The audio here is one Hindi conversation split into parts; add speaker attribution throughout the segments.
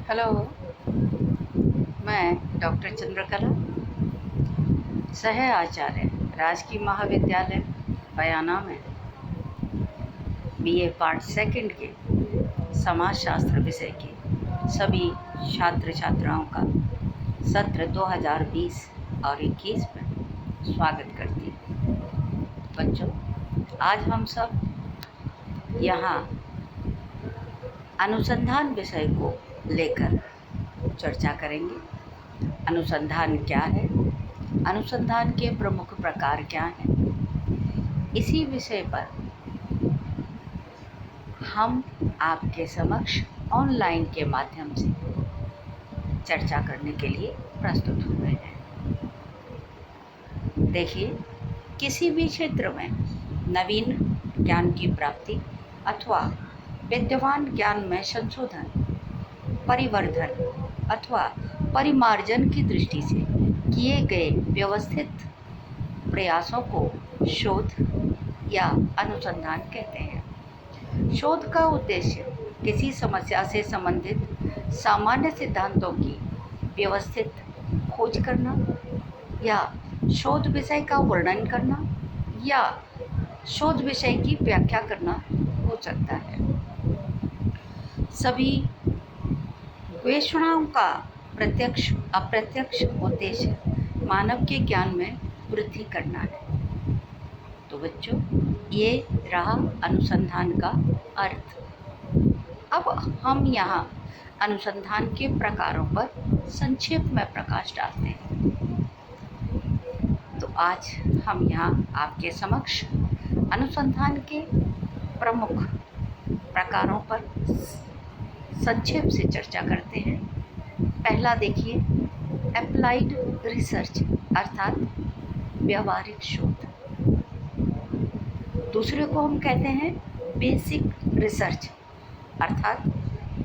Speaker 1: हेलो, मैं डॉक्टर चंद्रकला, सह आचार्य, राजकीय महाविद्यालय बयाना में बीए पार्ट सेकंड के समाजशास्त्र विषय के सभी छात्र छात्राओं का सत्र 2020 और 21 में स्वागत करती हूँ। बच्चों, आज हम सब यहाँ अनुसंधान विषय को लेकर चर्चा करेंगे। अनुसंधान क्या है, अनुसंधान के प्रमुख प्रकार क्या हैं, इसी विषय पर हम आपके समक्ष ऑनलाइन के माध्यम से चर्चा करने के लिए प्रस्तुत हो रहे हैं। देखिए, किसी भी क्षेत्र में नवीन ज्ञान की प्राप्ति अथवा विद्यमान ज्ञान में संशोधन, परिवर्धन अथवा परिमार्जन की दृष्टि से किए गए व्यवस्थित प्रयासों को शोध या अनुसंधान कहते हैं। शोध का उद्देश्य किसी समस्या से संबंधित सामान्य सिद्धांतों की व्यवस्थित खोज करना या शोध विषय का वर्णन करना या शोध विषय की व्याख्या करना हो सकता है। सभी गवेषणाओं का प्रत्यक्ष अप्रत्यक्ष उद्देश्य मानव के ज्ञान में वृद्धि करना है। तो बच्चों, ये रहा अनुसंधान का अर्थ। अब हम यहाँ अनुसंधान के प्रकारों पर संक्षेप में प्रकाश डालते हैं। तो आज हम यहाँ आपके समक्ष अनुसंधान के प्रमुख प्रकारों पर संक्षेप से चर्चा करते हैं। पहला देखिए, अप्लाइड रिसर्च अर्थात व्यावहारिक शोध। दूसरे को हम कहते हैं बेसिक रिसर्च अर्थात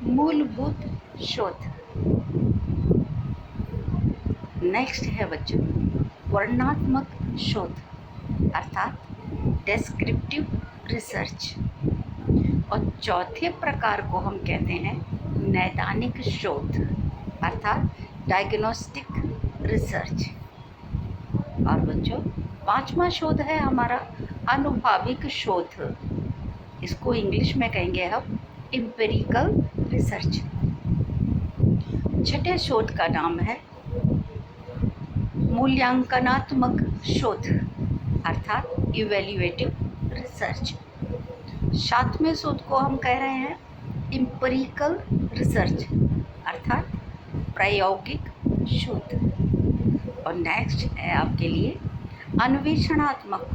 Speaker 1: मूलभूत शोध। नेक्स्ट है बच्चों वर्णनात्मक शोध अर्थात डेस्क्रिप्टिव रिसर्च। और चौथे प्रकार को हम कहते हैं नैदानिक शोध अर्थात डायग्नोस्टिक रिसर्च। और बच्चों, पांचवा शोध है हमारा अनुभाविक शोध। इसको इंग्लिश में कहेंगे हम एम्पिरिकल रिसर्च। छठे शोध का नाम है मूल्यांकनात्मक शोध अर्थात इवैल्यूएटिव रिसर्च। सातवें शोध को हम कह रहे हैं एम्पिरिकल रिसर्च अर्थात प्रायोगिक शोध। और नेक्स्ट है आपके लिए अन्वेषणात्मक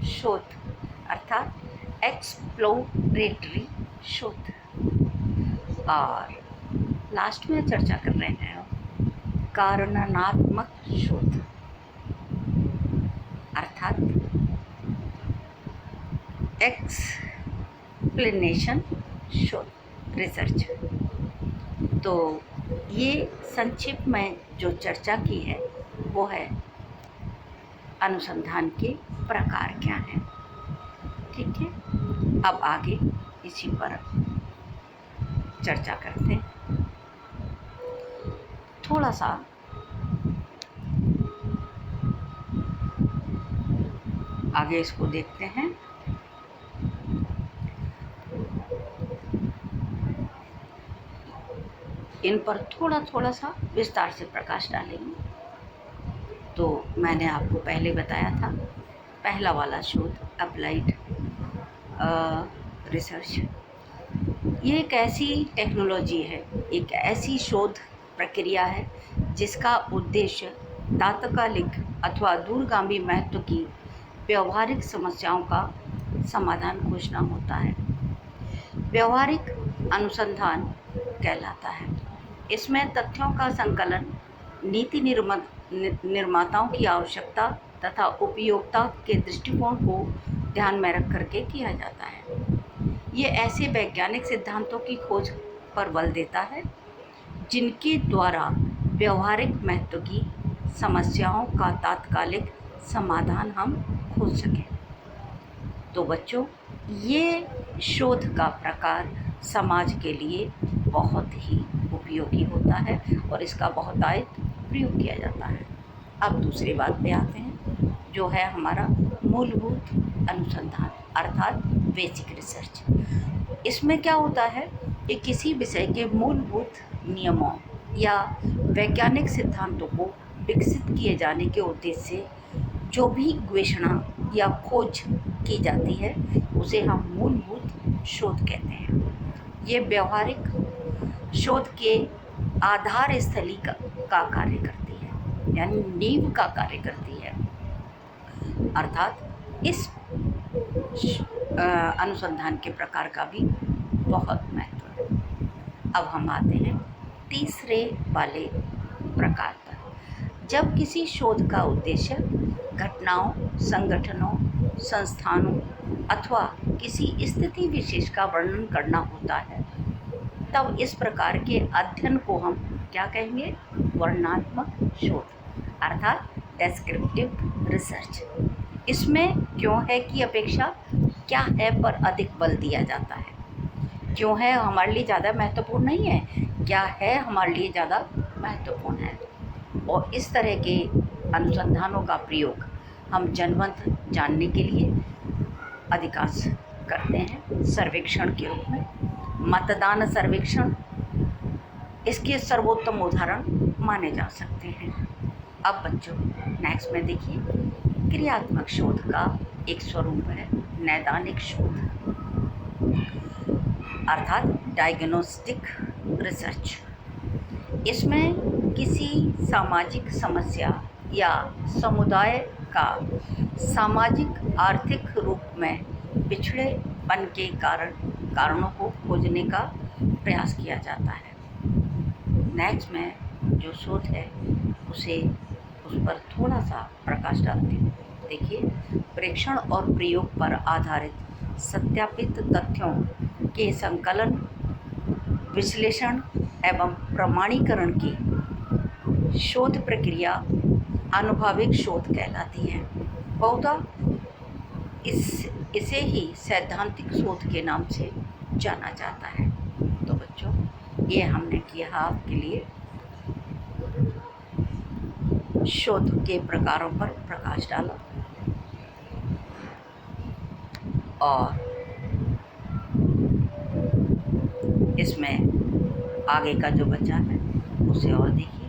Speaker 1: शोध अर्थात एक्सप्लोरेटरी शोध। और लास्ट में चर्चा कर रहे हैं कारणात्मक शोध अर्थात एक्सप्लेनेशन शोध रिसर्च। तो ये संक्षिप्त में जो चर्चा की है वो है अनुसंधान के प्रकार क्या हैं। ठीक है, अब आगे इसी पर चर्चा करते हैं। थोड़ा सा आगे इसको देखते हैं। इन पर थोड़ा थोड़ा सा विस्तार से प्रकाश डालेंगे। तो मैंने आपको पहले बताया था, पहला वाला शोध अप्लाइड रिसर्च। ये एक ऐसी टेक्नोलॉजी है, एक ऐसी शोध प्रक्रिया है जिसका उद्देश्य तात्कालिक अथवा दूरगामी महत्व की व्यवहारिक समस्याओं का समाधान खोजना होता है। व्यवहारिक अनुसंधान कहलाता है। इसमें तथ्यों का संकलन नीति निर्माताओं की आवश्यकता तथा उपयोगिता के दृष्टिकोण को ध्यान में रख करके किया जाता है। ये ऐसे वैज्ञानिक सिद्धांतों की खोज पर बल देता है जिनके द्वारा व्यवहारिक महत्व की समस्याओं का तात्कालिक समाधान हम खोज सकें। तो बच्चों, ये शोध का प्रकार समाज के लिए बहुत ही उपयोगी होता है और इसका बहुतायत प्रयोग किया जाता है। अब दूसरी बात पे आते हैं, जो है हमारा मूलभूत अनुसंधान अर्थात बेसिक रिसर्च। इसमें क्या होता है कि किसी विषय के मूलभूत नियमों या वैज्ञानिक सिद्धांतों को विकसित किए जाने के उद्देश्य से जो भी गवेषणा या खोज की जाती है उसे हम मूलभूत शोध कहते हैं। ये व्यवहारिक शोध के आधार स्थली का कार्य करती है, यानी नींव का कार्य करती है। अर्थात इस अनुसंधान के प्रकार का भी बहुत महत्व है। अब हम आते हैं तीसरे वाले प्रकार पर। जब किसी शोध का उद्देश्य घटनाओं, संगठनों, संस्थानों अथवा किसी स्थिति विशेष का वर्णन करना होता है, तब इस प्रकार के अध्ययन को हम क्या कहेंगे? वर्णनात्मक शोध अर्थात डेस्क्रिप्टिव रिसर्च। इसमें क्यों है की अपेक्षा क्या है पर अधिक बल दिया जाता है। क्यों है हमारे लिए ज़्यादा महत्वपूर्ण नहीं है, क्या है हमारे लिए ज़्यादा महत्वपूर्ण है। और इस तरह के अनुसंधानों का प्रयोग हम जनमत जानने के लिए अधिकांश करते हैं सर्वेक्षण के रूप में। मतदान सर्वेक्षण इसके सर्वोत्तम उदाहरण माने जा सकते हैं। अब बच्चों नेक्स्ट में देखिए, क्रियात्मक शोध का एक स्वरूप है नैदानिक शोध अर्थात डायग्नोस्टिक रिसर्च। इसमें किसी सामाजिक समस्या या समुदाय का सामाजिक आर्थिक रूप में पिछड़ेपन के कारणों को खोजने का प्रयास किया जाता है। नेक्स्ट में जो शोध है उस पर थोड़ा सा प्रकाश डालती हूँ। देखिए, प्रेक्षण और प्रयोग पर आधारित सत्यापित तथ्यों के संकलन, विश्लेषण एवं प्रमाणीकरण की शोध प्रक्रिया आनुभविक शोध कहलाती है। बहुधा इसे ही सैद्धांतिक शोध के नाम से जाना जाता है। तो बच्चों, ये हमने किया आपके लिए शोध के प्रकारों पर प्रकाश डाला और इसमें आगे का जो बचा है उसे और देखिए।